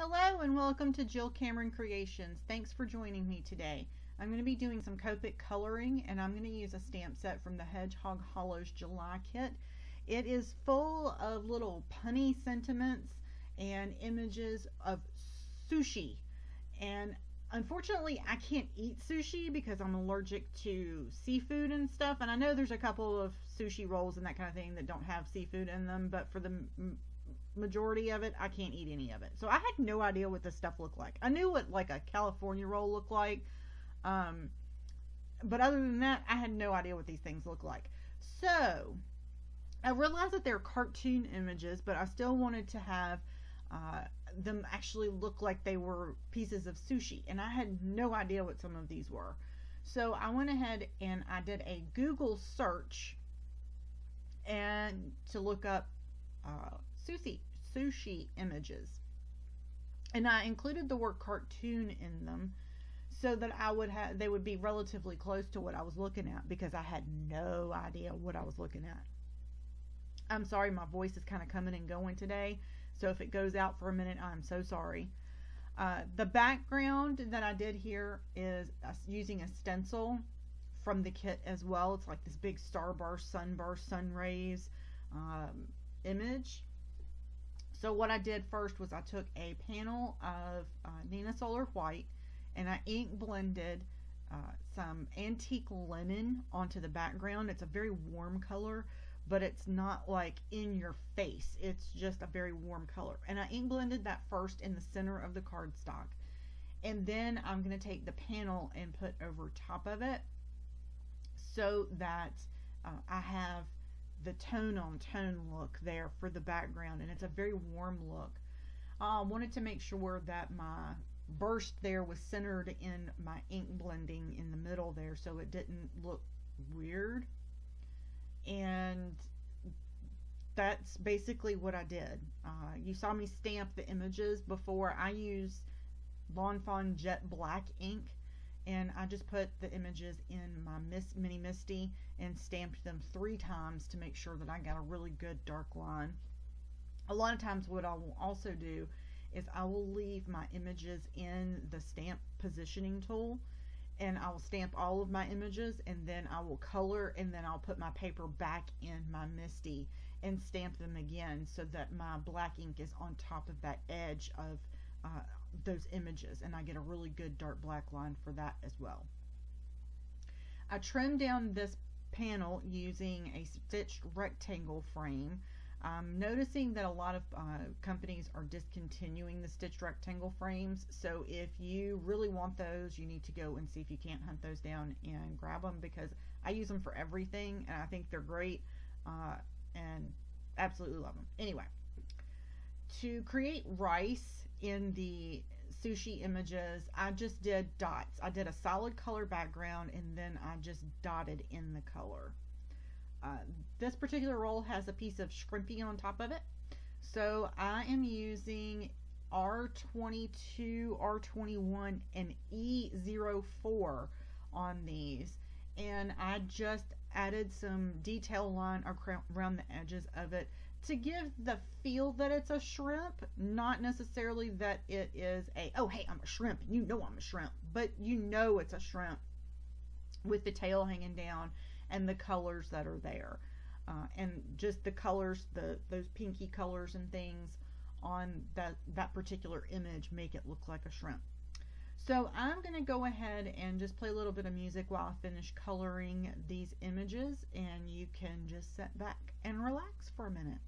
Hello and welcome to Jill Cameron Creations. Thanks for joining me today. I'm going to be doing some Copic coloring and I'm going to use a stamp set from the Hedgehog Hollows July kit. It is full of little punny sentiments and images of sushi. And unfortunately I can't eat sushi because I'm allergic to seafood and stuff. And I know there's a couple of sushi rolls and that kind of thing that don't have seafood in them, but for the majority of it I can't eat any of it. So I had no idea what this stuff looked like. I knew what like a California roll looked like, but other than that I had no idea what these things look like. So I realized that they're cartoon images, but I still wanted to have them actually look like they were pieces of sushi, and I had no idea what some of these were. So I went ahead and I did a Google search and to look up sushi images, and I included the word cartoon in them so that they would be relatively close to what I was looking at, because I had no idea what I was looking at. I'm sorry, my voice is kind of coming and going today, so if it goes out for a minute, I'm so sorry. The background that I did here is using a stencil from the kit as well. It's like this big starburst, sunburst, sun rays image. So what I did first was I took a panel of Neenah Solar White and I ink blended some antique linen onto the background. It's a very warm color, but it's not like in your face. It's just a very warm color. And I ink blended that first in the center of the cardstock. And then I'm going to take the panel and put over top of it so that I have the tone on tone look there for the background, and it's a very warm look. I wanted to make sure that my burst there was centered in my ink blending in the middle there so it didn't look weird, and that's basically what I did. You saw me stamp the images before. I use Lawn Fawn Jet Black ink, and I just put the images in my mini MISTI and stamped them 3 times to make sure that I got a really good dark line. A lot of times what I will also do is I will leave my images in the stamp positioning tool, and I will stamp all of my images, and then I will color, and then I'll put my paper back in my MISTI and stamp them again so that my black ink is on top of that edge of those images, and I get a really good dark black line for that as well. I trimmed down this panel using a stitched rectangle frame. I'm noticing that a lot of companies are discontinuing the stitched rectangle frames, so if you really want those, you need to go and see if you can't hunt those down and grab them, because I use them for everything and I think they're great and absolutely love them. Anyway, to create rice in the sushi images, I just did dots. I did a solid color background and then I just dotted in the color. This particular roll has a piece of shrimpy on top of it, so I am using R22, R21, and E04 on these, and I just added some detail line around the edges of it to give the feel that it's a shrimp, not necessarily that it is a, oh hey, I'm a shrimp, you know I'm a shrimp, but you know it's a shrimp with the tail hanging down and the colors that are there, and just the colors, those pinky colors and things on that particular image make it look like a shrimp. So I'm going to go ahead and just play a little bit of music while I finish coloring these images, and you can just sit back and relax for a minute.